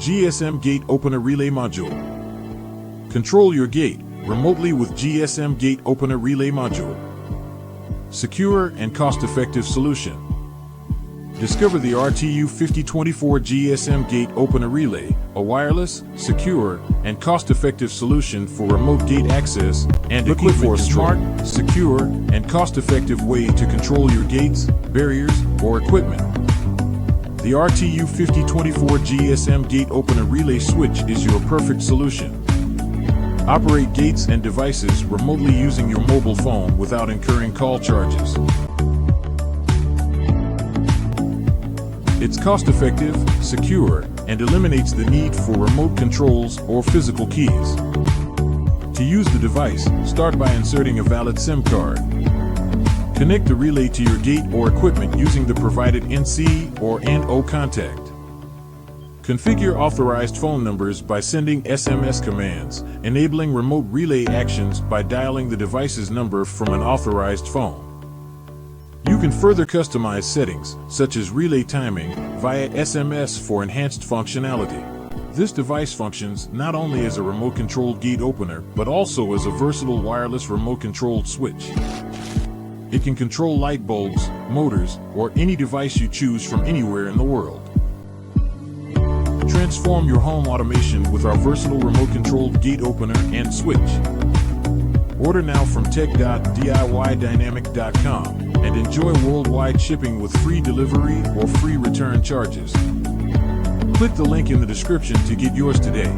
GSM Gate Opener Relay Module. Control your gate remotely with GSM Gate Opener Relay Module. Secure and cost-effective solution. Discover the RTU5024 GSM Gate Opener Relay, a wireless, secure, and cost-effective solution for remote gate access and equipment control. Smart, secure, and cost-effective way to control your gates, barriers, or equipment. The RTU5024 GSM Gate Opener Relay switch is your perfect solution. Operate gates and devices remotely using your mobile phone without incurring call charges. It's cost-effective, secure, and eliminates the need for remote controls or physical keys. To use the device, start by inserting a valid SIM card. Connect the relay to your gate or equipment using the provided NC or NO contact. Configure authorized phone numbers by sending SMS commands, enabling remote relay actions by dialing the device's number from an authorized phone. You can further customize settings, such as relay timing, via SMS for enhanced functionality. This device functions not only as a remote-controlled gate opener, but also as a versatile wireless remote-controlled switch. It can control light bulbs, motors, or any device you choose from anywhere in the world. Transform your home automation with our versatile remote-controlled gate opener and switch. Order now from tech.diydynamic.com and enjoy worldwide shipping with free delivery or free return charges. Click the link in the description to get yours today.